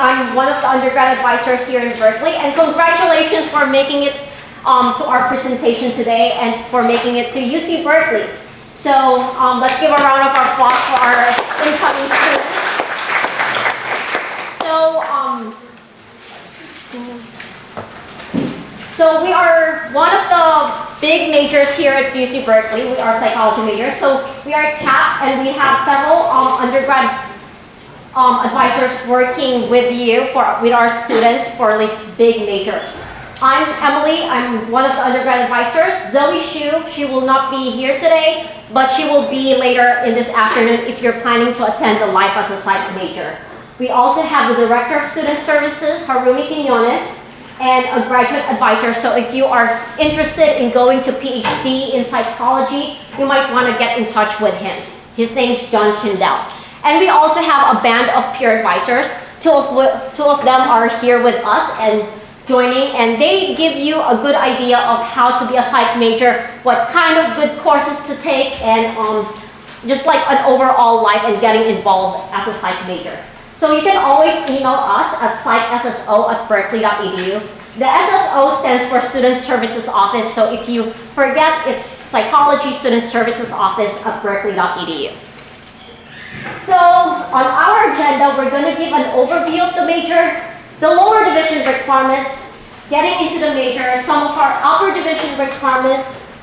I'm one of the undergrad advisors here in Berkeley, and congratulations for making it to our presentation today and for making it to UC Berkeley. So let's give a round of applause for our incoming students. So we are one of the big majors here at UC Berkeley. We are psychology majors. So we are CAP, and we have several undergrad advisors working with with our students for this big major. I'm Emilie. I'm one of the undergrad advisors. Zoe Xu, she will not be here today, but she will be later in this afternoon if you're planning to attend the Life as a Psych major. We also have the Director of Student Services, Harumi Quinones, and a graduate advisor. So if you are interested in going to PhD in psychology, you might want to get in touch with him. His name is John Kindell. And we also have a band of peer advisors. Two of them are here with us and joining, and they give you a good idea of how to be a psych major, what kind of good courses to take, and just like an overall life and getting involved as a psych major. So you can always email us at psychsso@berkeley.edu. The SSO stands for Student Services Office, so if you forget, it's Psychology Student Services Office at berkeley.edu. So on our agenda, we're going to give an overview of the major, the lower division requirements, getting into the major, some of our upper division requirements.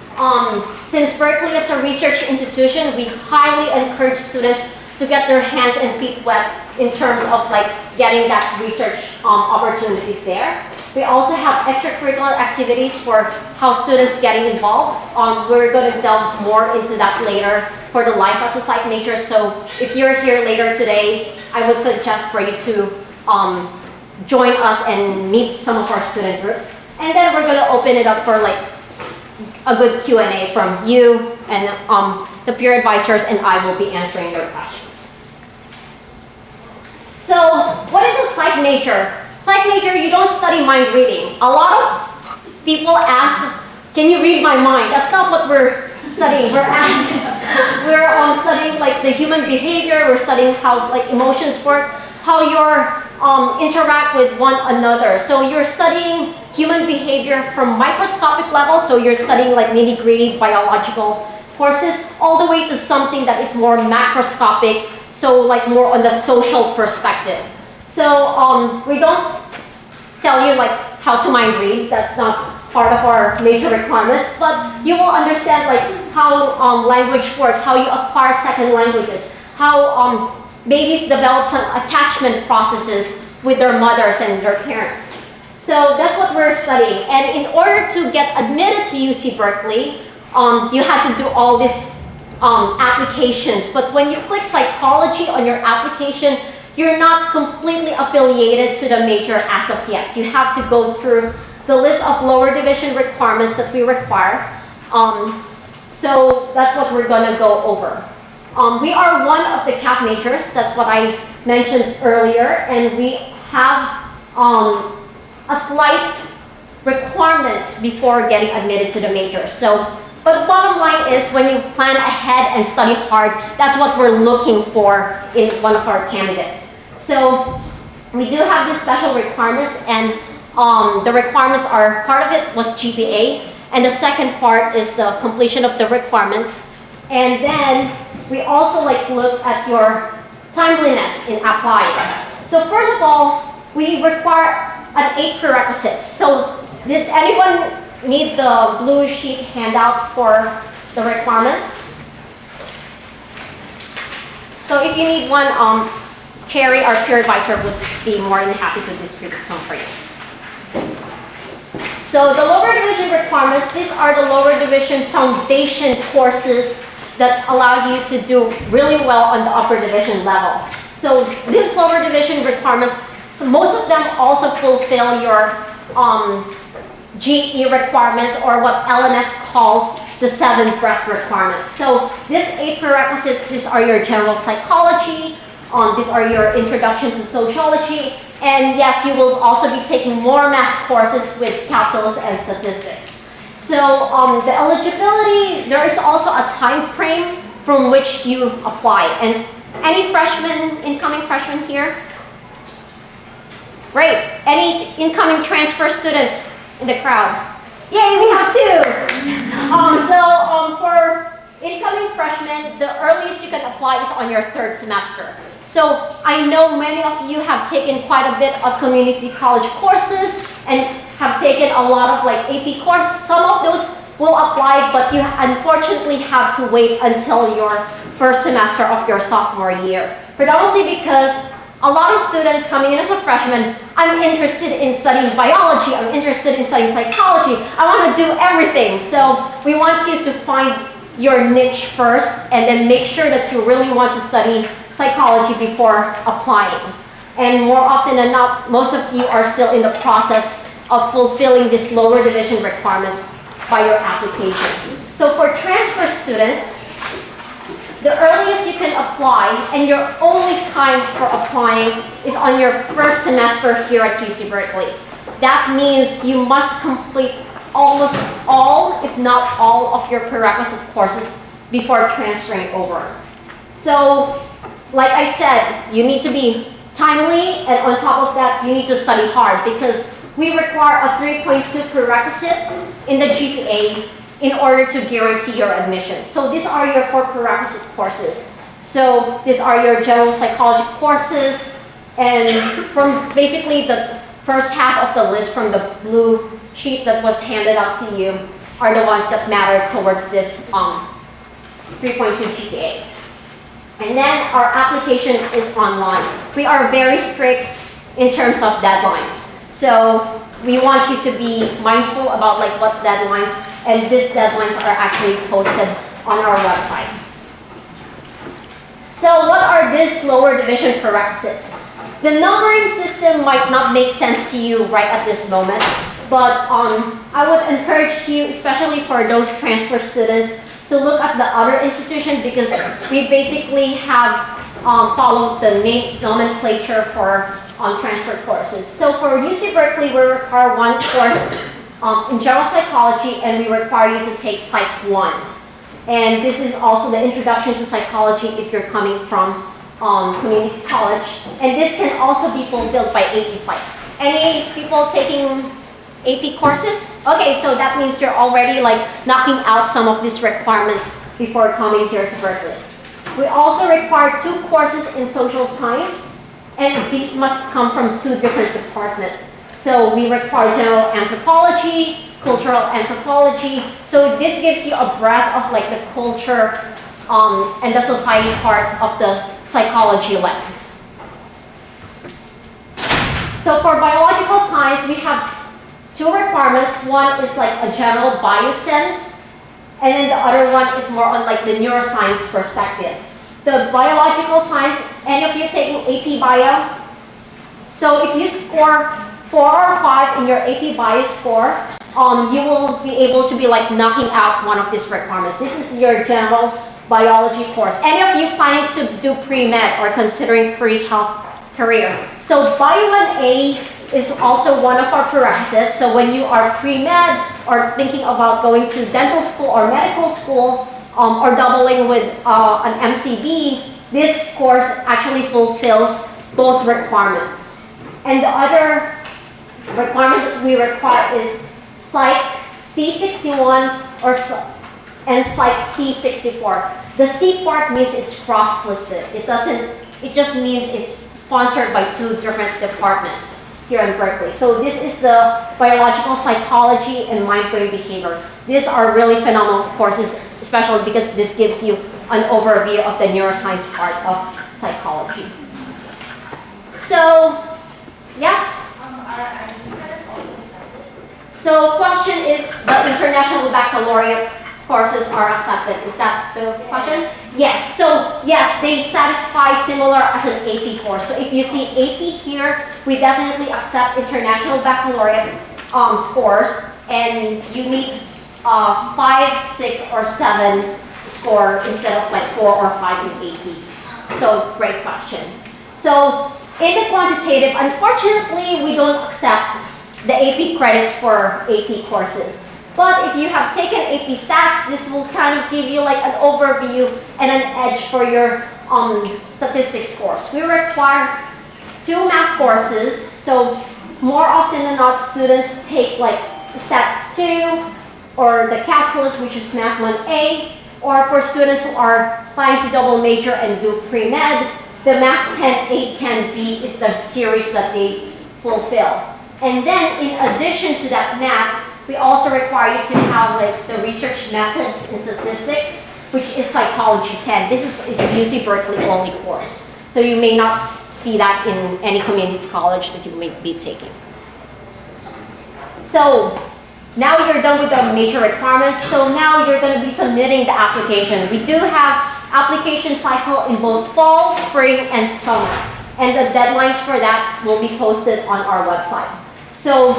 Since Berkeley is a research institution, we highly encourage students to get their hands and feet wet in terms of like getting that research opportunities there. We also have extracurricular activities for how students getting involved. We're going to delve more into that later for the Life as a Psych major. So if you're here later today, I would suggest for you to join us and meet some of our student groups. And then we're going to open it up for like a good Q&A from you, and the peer advisors and I will be answering your questions. So what is a psych major? Psych major, you don't study mind reading. A lot of people ask, can you read my mind? That's not what we're studying. We're studying like the human behavior. We're studying how like emotions work, how you're interact with one another. So you're studying human behavior from microscopic level. So you're studying like nitty-gritty biological courses, all the way to something that is more macroscopic. So like more on the social perspective. So we don't tell you like how to mind read. That's not part of our major requirements, but you will understand like how language works, how you acquire second languages, how babies develop some attachment processes with their mothers and their parents. So that's what we're studying. And in order to get admitted to UC Berkeley, you have to do all these applications. But when you click psychology on your application, you're not completely affiliated to the major as of yet. You have to go through the list of lower division requirements that we require. So that's what we're going to go over. We are one of the CAP majors. That's what I mentioned earlier. And we have a slight requirements before getting admitted to the major. But the bottom line is when you plan ahead and study hard, that's what we're looking for in one of our candidates. So we do have these special requirements, and the requirements are, part of it was GPA, and the second part is the completion of the requirements. And then we also like look at your timeliness in applying. So first of all, we require an 8 prerequisites. So did anyone need the blue sheet handout for the requirements? So if you need one, Cherry, our peer advisor, would be more than happy to distribute some for you. So the lower division requirements, these are the lower division foundation courses that allows you to do really well on the upper division level. So these lower division requirements, so most of them also fulfill your GE requirements, or what LMS calls the 7 breadth requirements. So these 8 prerequisites, these are your general psychology, these are your introduction to sociology, and yes, you will also be taking more math courses with calculus and statistics. So the eligibility, there is also a time frame from which you apply. And any freshmen, incoming freshmen here? Great. Any incoming transfer students in the crowd? Yay, we have two. For incoming freshmen, the earliest you can apply is on your third semester. So I know many of you have taken quite a bit of community college courses and have taken a lot of like AP courses. Some of those will apply, but you unfortunately have to wait until your first semester of your sophomore year. Predominantly because a lot of students coming in as a freshman, I'm interested in studying biology, I'm interested in studying psychology, I want to do everything. So we want you to find your niche first and then make sure that you really want to study psychology before applying. And more often than not, most of you are still in the process of fulfilling these lower division requirements by your application. So for transfer students, the earliest you can apply and your only time for applying is on your first semester here at UC Berkeley. That means you must complete almost all, if not all, of your prerequisite courses before transferring over. So, like I said, you need to be timely, and on top of that, you need to study hard because we require a 3.2 prerequisite in the GPA in order to guarantee your admission. So these are your 4 prerequisite courses. So these are your general psychology courses, and from basically the first half of the list from the blue sheet that was handed out to you are the ones that matter towards this 3.2 GPA. And then our application is online. We are very strict in terms of deadlines. So we want you to be mindful about like what deadlines, and these deadlines are actually posted on our website. So what are these lower division prerequisites? The numbering system might not make sense to you right at this moment, but I would encourage you, especially for those transfer students, to look at the other institution because we basically have followed the nomenclature for transfer courses. So for UC Berkeley, we require 1 course in general psychology, and we require you to take Psych 1. And this is also the introduction to psychology if you're coming from community college. And this can also be fulfilled by AP Psych. Any people taking AP courses? Okay, so that means you're already like knocking out some of these requirements before coming here to Berkeley. We also require 2 courses in social science, and these must come from 2 different departments. So we require general anthropology, cultural anthropology. So this gives you a breadth of like the culture and the society part of the psychology lens. So for biological science, we have 2 requirements. One is like a general biosense, and then the other one is more on like the neuroscience perspective. The biological science, any of you taking AP Bio? So if you score 4 or 5 in your AP Bio score, you will be able to be like knocking out one of these requirements. This is your general biology course. Any of you planning to do pre-med or considering pre-health career? So Bio 1A is also one of our prerequisites. So when you are pre-med or thinking about going to dental school or medical school, or doubling with an MCB, this course actually fulfills both requirements. And the other requirement that we require is Psych C61 and Psych C64. The C part means it's cross-listed. It just means it's sponsored by 2 different departments here in Berkeley. So this is the biological psychology and mind-brain behavior. These are really phenomenal courses, especially because this gives you an overview of the neuroscience part of psychology. So, yes? So question is, the international baccalaureate courses are accepted. Is that the question? Yes. So yes, they satisfy similar as an AP course. So if you see AP here, we definitely accept international baccalaureate scores, and you need 5, 6, or 7 score instead of like 4 or 5 in AP. So great question. So in the quantitative, unfortunately, we don't accept the AP credits for AP courses. But if you have taken AP Stats, this will kind of give you like an overview and an edge for your statistics scores. We require 2 math courses. So more often than not, students take like Stats 2 or the calculus, which is Math 1A, or for students who are planning to double major and do pre-med, the Math 10A, 10B is the series that they fulfill. And then in addition to that math, we also require you to have like the research methods and statistics, which is Psychology 10. This is UC Berkeley only course. So you may not see that in any community college that you may be taking. So now you're done with the major requirements. So now you're going to be submitting the application. We do have application cycle in both fall, spring, and summer. And the deadlines for that will be posted on our website. So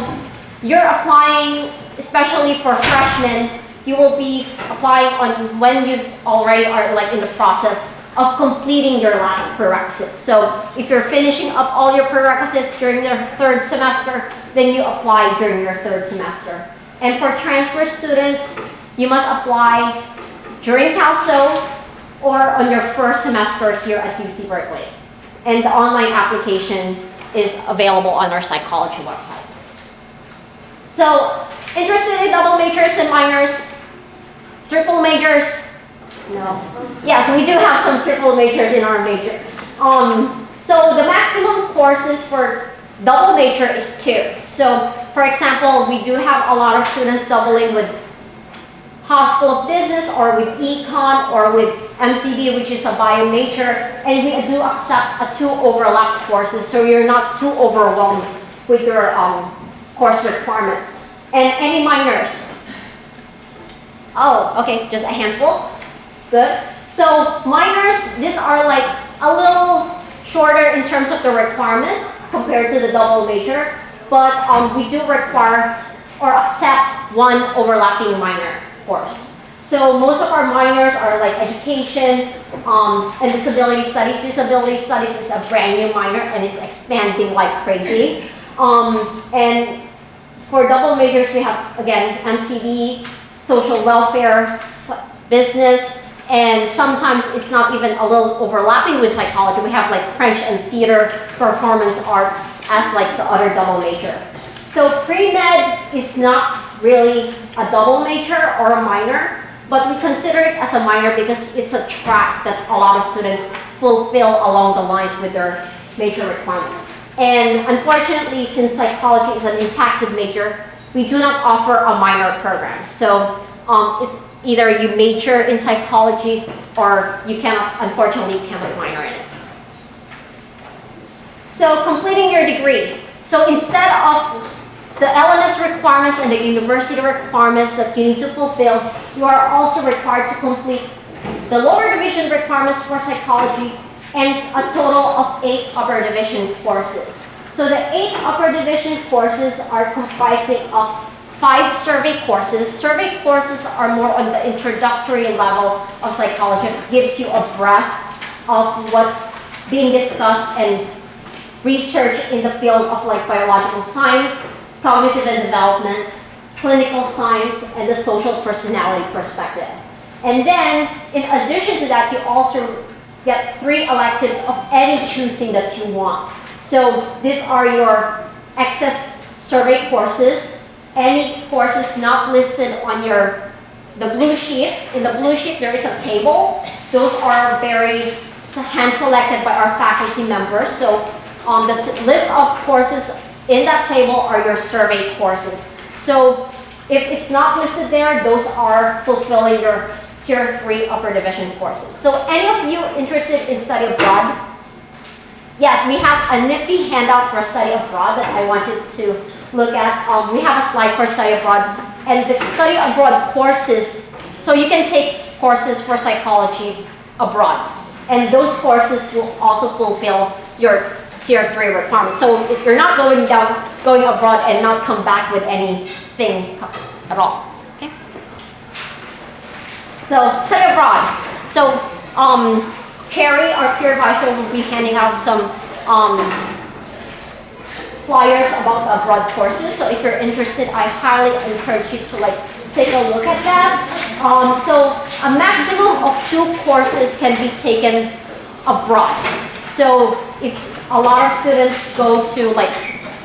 you're applying, especially for freshmen, you will be applying on when you already are like in the process of completing your last prerequisite. So if you're finishing up all your prerequisites during your 3rd semester, then you apply during your 3rd semester. And for transfer students, you must apply during CalSO or on your 1st semester here at UC Berkeley. And the online application is available on our psychology website. So, interested in double majors and minors? Triple majors? No. Yes, we do have some triple majors in our major. So the maximum courses for double major is 2. So, for example, we do have a lot of students doubling with School of Business or with Econ or with MCB, which is a bio major, and we do accept a 2 overlap courses, so you're not too overwhelmed with your course requirements. And any minors? Oh, okay, just a handful. Good. So minors, these are like a little shorter in terms of the requirement compared to the double major, but we do require or accept 1 overlapping minor course. So most of our minors are like education and disability studies. Disability studies is a brand new minor and it's expanding like crazy. And for double majors, we have, again, MCD, social welfare, business, and sometimes it's not even a little overlapping with psychology. We have like French and theater, performance arts as like the other double major. So pre-med is not really a double major or a minor, but we consider it as a minor because it's a track that a lot of students fulfill along the lines with their major requirements. And unfortunately, since psychology is an impacted major, we do not offer a minor program. So it's either you major in psychology or you cannot, unfortunately, cannot minor in it. So completing your degree. So instead of the LNS requirements and the university requirements that you need to fulfill, you are also required to complete the lower division requirements for psychology and a total of 8 upper division courses. So the 8 upper division courses are comprising of 5 survey courses. Survey courses are more on the introductory level of psychology. It gives you a breadth of what's being discussed and research in the field of like biological science, cognitive and development, clinical science, and the social personality perspective. And then, in addition to that, you also get 3 electives of any choosing that you want. So these are your excess survey courses, any courses not listed on the blue sheet. In the blue sheet, there is a table. Those are very hand-selected by our faculty members. So the list of courses in that table are your survey courses. So if it's not listed there, those are fulfilling your Tier 3 upper division courses. So any of you interested in study abroad? Yes, we have a nifty handout for study abroad that I wanted to look at. We have a slide for study abroad. And the study abroad courses, so you can take courses for psychology abroad. And those courses will also fulfill your Tier 3 requirements. So if you're not going abroad and not come back with anything at all. Okay? So study abroad. So Carrie, our peer advisor, will be handing out some flyers about the abroad courses. So if you're interested, I highly encourage you to like take a look at that. So a maximum of 2 courses can be taken abroad. So if a lot of students go to like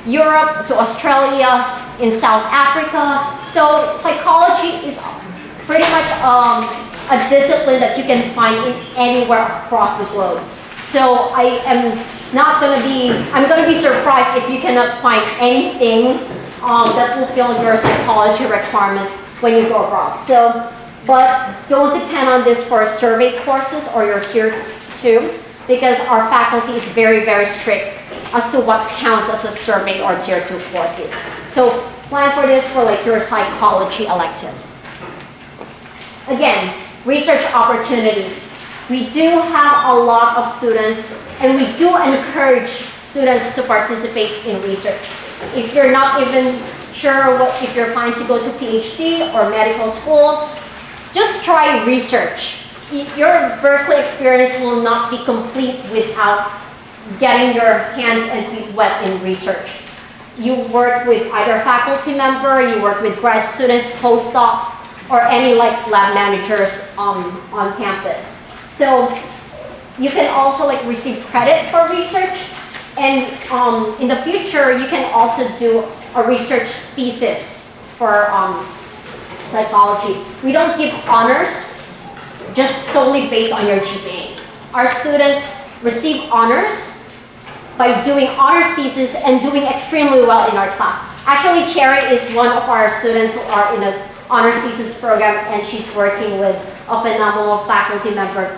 Europe, to Australia, in South Africa. So psychology is pretty much a discipline that you can find in anywhere across the globe. So I'm going to be surprised if you cannot find anything that will fulfill your psychology requirements when you go abroad. So, but don't depend on this for survey courses or your tier 2, because our faculty is very, very strict as to what counts as a survey or tier 2 courses. So plan for this for like your psychology electives. Again, research opportunities. We do have a lot of students, and we do encourage students to participate in research. If you're not even sure if you're planning to go to PhD or medical school, just try research. Your Berkeley experience will not be complete without getting your hands and feet wet in research. You work with either faculty member, you work with grad students, postdocs, or any like lab managers on campus. So you can also like receive credit for research, and in the future you can also do a research thesis for psychology. We don't give honors just solely based on your GPA. Our students receive honors by doing honors thesis and doing extremely well in our class. Actually, Cherry is one of our students who are in an honors thesis program, and she's working with a phenomenal faculty member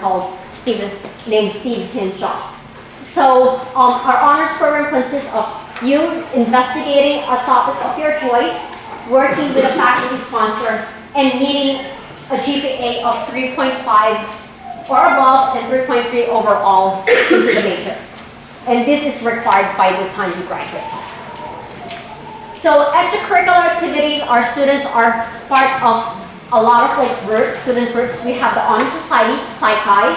named Steve Hinshaw. So our honors program consists of you investigating a topic of your choice, working with a faculty sponsor, and meeting a GPA of 3.5 or above and 3.3 overall into the major. And this is required by the time you graduate. So extracurricular activities, our students are part of a lot of like groups, student groups. We have the Honor Society, Psychi.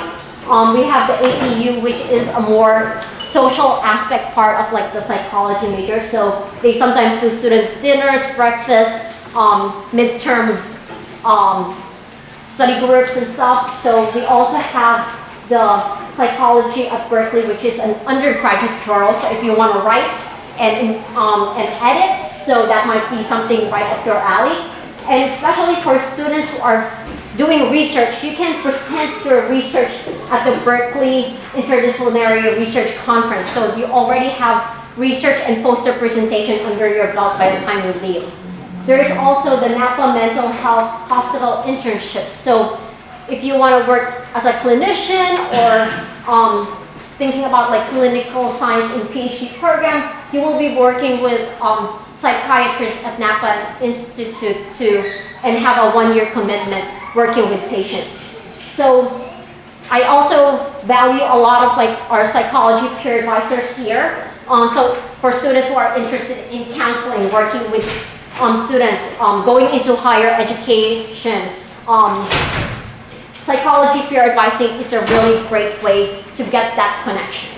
We have the APU, which is a more social aspect part of like the psychology major. So they sometimes do student dinners, breakfast, midterm study groups and stuff. So we also have the psychology at Berkeley, which is an undergraduate journal. So if you want to write and edit, so that might be something right up your alley. And especially for students who are doing research, you can present your research at the Berkeley Interdisciplinary Research Conference. So you already have research and poster presentation under your belt by the time you leave. There is also the Napa Mental Health Hospital internships. So if you want to work as a clinician or thinking about like clinical science in PhD program, you will be working with psychiatrists at Napa Institute and have a 1-year commitment working with patients. So I also value a lot of like our psychology peer advisors here. So for students who are interested in counseling, working with students going into higher education, psychology peer advising is a really great way to get that connection.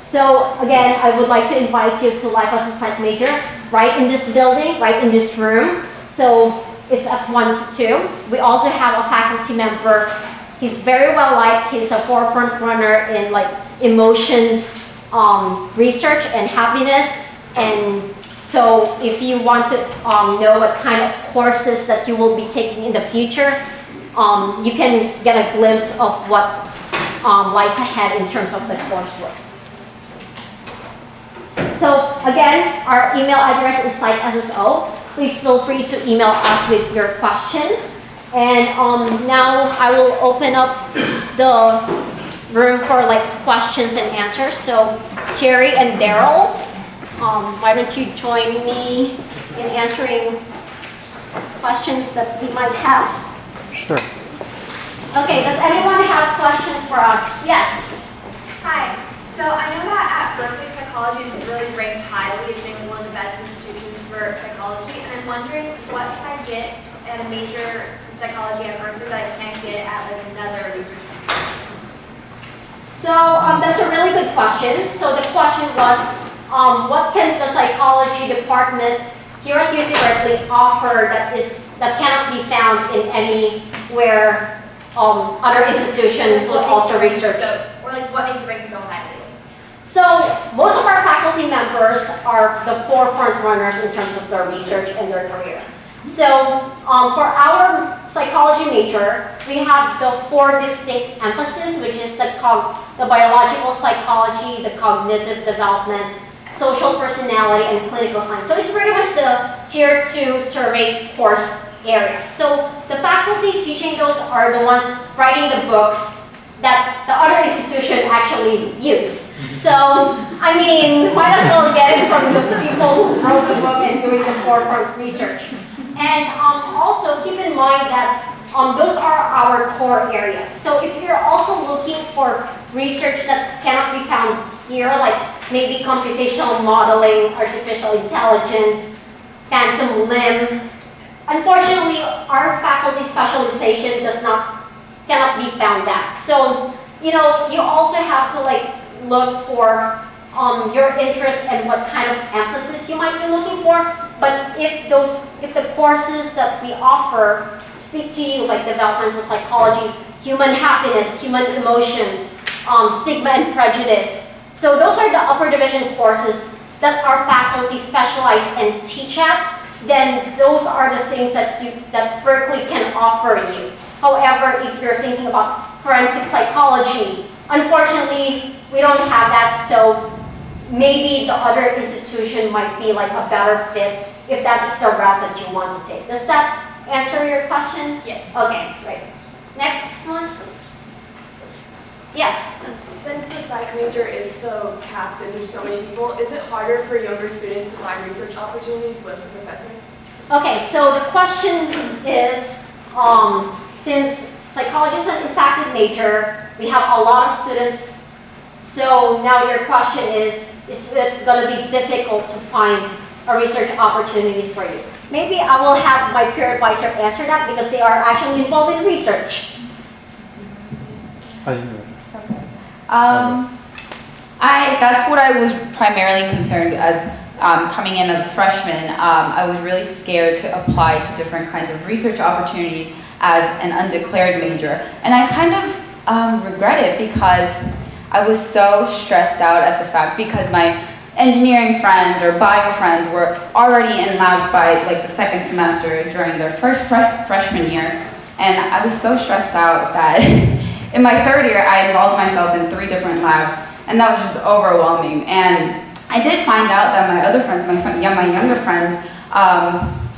So again, I would like to invite you to Life as a Psych major right in this building, right in this room. So it's at 1 to 2. We also have a faculty member. He's very well liked. He's a forefront runner in like emotions, research and happiness. And so if you want to know what kind of courses that you will be taking in the future, you can get a glimpse of what lies ahead in terms of the coursework. So again, our email address is psychsso. Please feel free to email us with your questions. And now I will open up the room for like questions and answers. So Jerry and Daryl, why don't you join me in answering questions that we might have? Sure. Okay, does anyone have questions for us? Yes. Hi. So I know that at Berkeley, psychology is really ranked highly as being one of the best institutions for psychology, and I'm wondering what can I get at a major in psychology at Berkeley that I can't get at like another research institution? So that's a really good question. So the question was, what can the psychology department here at UC Berkeley offer that cannot be found in anywhere other institution was also research? Or like what makes it ranked so highly? So most of our faculty members are the forefront runners in terms of their research and their career. So for our psychology major, we have the 4 distinct emphases, which is the biological psychology, the cognitive development, social personality, and clinical science. So it's pretty much the tier 2 survey course areas. So the faculty teaching those are the ones writing the books that the other institution actually use. So, I mean, might as well get it from the people who wrote the book and doing the forefront research. And also keep in mind that those are our core areas. So if you're also looking for research that cannot be found here, like maybe computational modeling, artificial intelligence, phantom limb, unfortunately, our faculty specialization cannot be found that. So, you know, you also have to like look for your interest and what kind of emphasis you might be looking for. But if the courses that we offer speak to you, like developmental psychology, human happiness, human emotion, stigma and prejudice. So those are the upper division courses that our faculty specialize and teach at. Then those are the things that Berkeley can offer you. However, if you're thinking about forensic psychology, unfortunately, we don't have that, so maybe the other institution might be like a better fit if that is the route that you want to take. Does that answer your question? Yes. Okay, great. Next one. Yes. Since the psych major is so capped and there's so many people, is it harder for younger students to find research opportunities with professors? Okay, so the question is, since psychology is an impacted major, we have a lot of students. So now your question is it going to be difficult to find research opportunities for you? Maybe I will have my peer advisor answer that because they are actually involved in research. That's what I was primarily concerned as coming in as a freshman. I was really scared to apply to different kinds of research opportunities as an undeclared major. And I kind of regret it because I was so stressed out at the fact because my engineering friends or bio friends were already in labs by like the second semester during their first freshman year. And I was so stressed out that in my third year, I involved myself in 3 different labs, and that was just overwhelming. And I did find out that my other friends, my younger friends,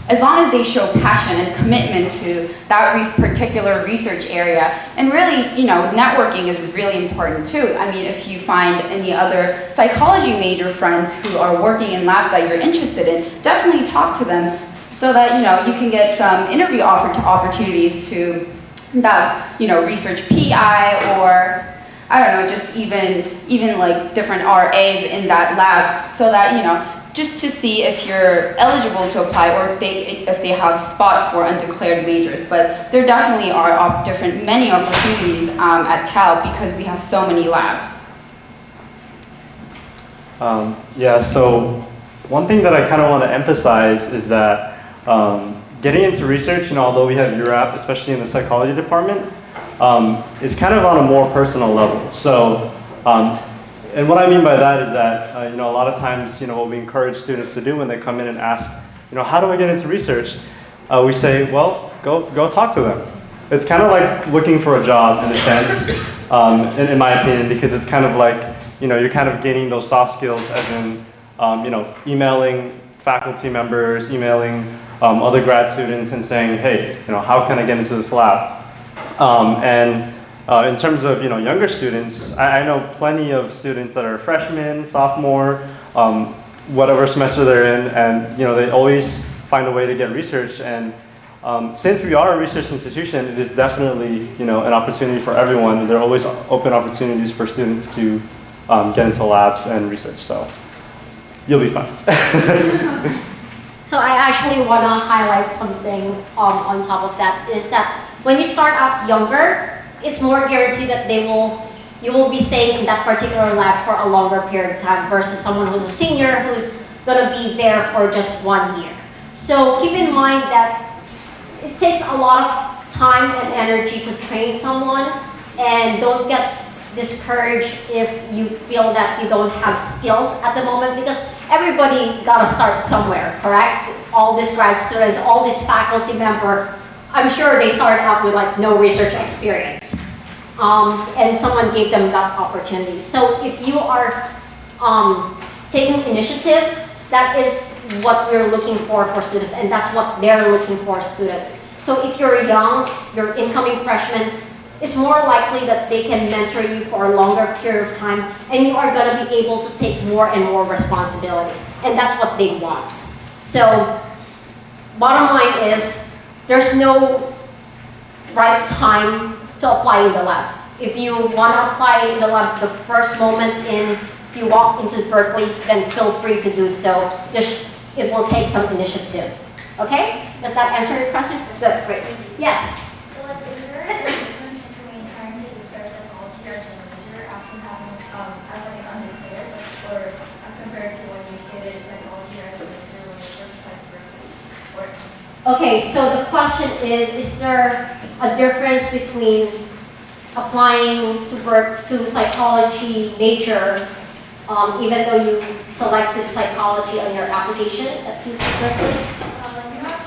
as long as they show passion and commitment to that particular research area, and really, you know, networking is really important too. I mean, if you find any other psychology major friends who are working in labs that you're interested in, definitely talk to them so that, you know, you can get some interview opportunities to that, you know, research PI or I don't know, just even like different RAs in that lab so that, you know, just to see if you're eligible to apply or if they have spots for undeclared majors. But there definitely are many opportunities at Cal because we have so many labs. Yeah, so one thing that I kind of want to emphasize is that getting into research, you know, although we have URAP, especially in the psychology department, is kind of on a more personal level. So, and what I mean by that is that, you know, a lot of times, you know, what we encourage students to do when they come in and ask, you know, how do I get into research? We say, well, go talk to them. It's kind of like looking for a job in a sense, in my opinion, because it's kind of like, you know, you're kind of gaining those soft skills as in, you know, emailing faculty members, emailing other grad students and saying, hey, you know, how can I get into this lab? In terms of, you know, younger students, I know plenty of students that are freshmen, sophomore, whatever semester they're in, and, you know, they always find a way to get research. And since we are a research institution, it is definitely, you know, an opportunity for everyone. There are always open opportunities for students to get into labs and research, so you'll be fine. So I actually want to highlight something on top of that, is that when you start out younger, it's more guaranteed that you will be staying in that particular lab for a longer period of time versus someone who's a senior who's going to be there for just 1 year. So keep in mind that it takes a lot of time and energy to train someone, and don't get discourage if you feel that you don't have skills at the moment, because everybody got to start somewhere, correct? All these grad students, all these faculty member, I'm sure they started out with like no research experience. And someone gave them that opportunity. So if you are taking initiative, that is what we're looking for students, and that's what they're looking for students. So if you're young, you're incoming freshman, it's more likely that they can mentor you for a longer period of time, and you are going to be able to take more and more responsibilities, and that's what they want. So bottom line is, there's no right time to apply in the lab. If you want to apply in the lab the first moment you walk into Berkeley, then feel free to do so. Just, it will take some initiative. Okay? Does that answer your question? Good, great. Yes? So, like, is there a difference between trying to declare psychology as a major after having, as like an undeclared, or as compared to when you stated psychology as a major when you first applied to Berkeley? Or Okay, so the question is there a difference between applying to psychology major, even though you selected psychology on your application at UC Berkeley? like you have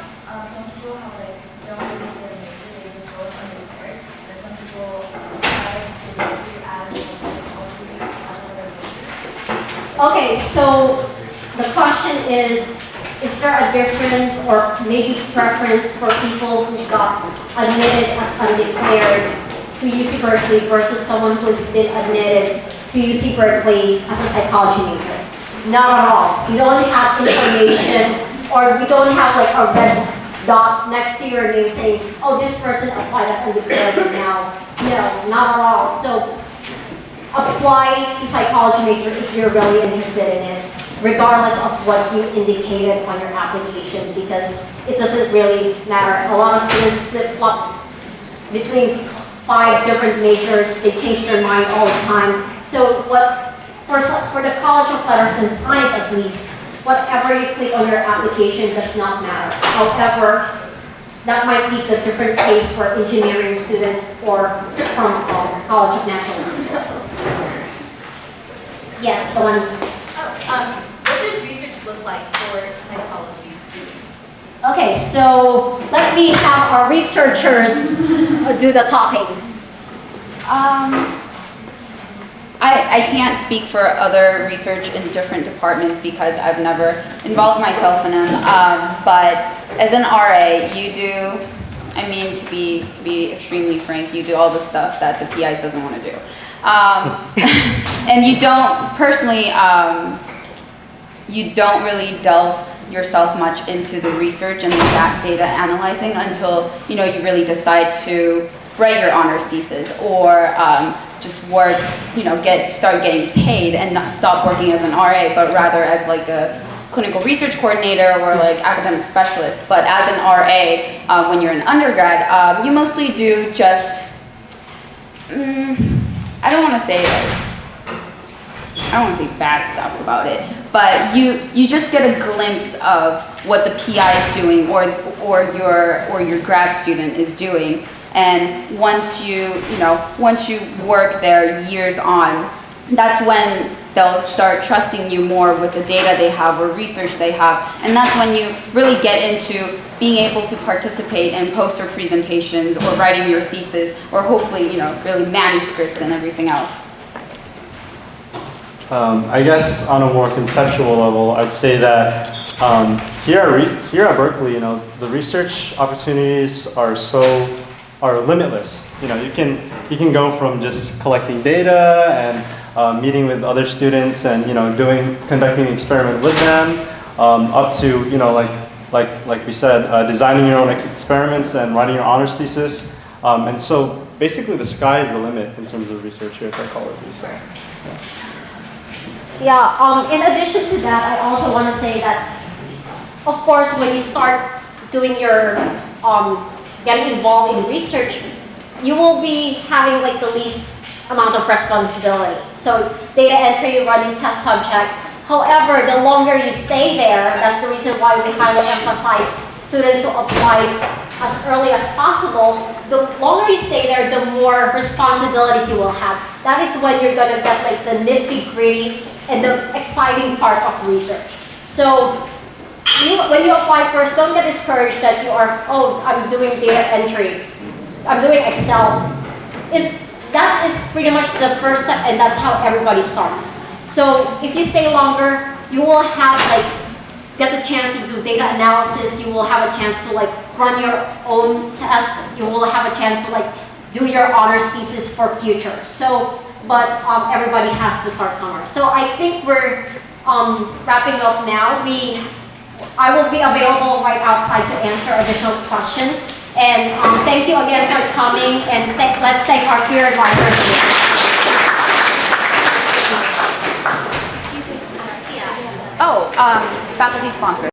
some people have like they don't really say a major, they just go with undeclared. And some people apply to Berkeley as like psychology as another major. Okay, so the question is there a difference or maybe preference for people who got admitted as undeclared to UC Berkeley versus someone who's been admitted to UC Berkeley as a psychology major? Not at all. We don't have information, or we don't have like a red dot next to your name saying, oh, this person applied as undeclared now. No, not at all. So apply to psychology major if you're really interested in it, regardless of what you indicated on your application, because it doesn't really matter. A lot of students flip-flop between 5 different majors. They change their mind all the time. So for the College of Letters and Science at least, whatever you click on your application does not matter. However, that might be the different case for engineering students or from College of Natural Resources. Yes, the one. What does research look like for psychology students? Okay, so let me have our researchers do the talking. I can't speak for other research in different departments because I've never involved myself in them. But as an RA, you do, I mean, to be extremely frank, you do all the stuff that the PIs doesn't want to do. And you don't, personally, you don't really delve yourself much into the research and the data analyzing until, you really decide to write your honors thesis or just work, start getting paid and not stop working as an RA, but rather as like a clinical research coordinator or like academic specialist. But as an RA, when you're an undergrad, you mostly do just, I don't want to say bad stuff about it, but you just get a glimpse of what the PI is doing or your grad student is doing. And once you work there years on, that's when they'll start trusting you more with the data they have or research they have. And that's when you really get into being able to participate in poster presentations or writing your thesis or hopefully, really manuscripts and everything else. I guess on a more conceptual level, I'd say that here at Berkeley, the research opportunities are limitless. You can go from just collecting data and meeting with other students and conducting an experiment with them, up to like we said, designing your own experiments and writing your honors thesis. And so basically, the sky is the limit in terms of research here at psychology. So. Yeah, in addition to that, I also want to say that, of course, when you start doing your, getting involved in research, you will be having like the least amount of responsibility. So data entry, running test subjects, However, the longer you stay there, that's the reason why we highly emphasize students who apply as early as possible. The longer you stay there, the more responsibilities you will have. That is when you're gonna get like the nitty gritty and the exciting part of research. So when you apply first, don't get discouraged that you are, oh, I'm doing data entry, I'm doing Excel. That is pretty much the first step, and that's how everybody starts. So if you stay longer, you will have get the chance to do data analysis. You will have a chance to run your own test. You will have a chance to do your honors thesis for future. So, but everybody has to start somewhere. So I think we're wrapping up now. I will be available right outside to answer additional questions. And thank you again for coming, and let's thank our peer advisors. Oh, faculty sponsors.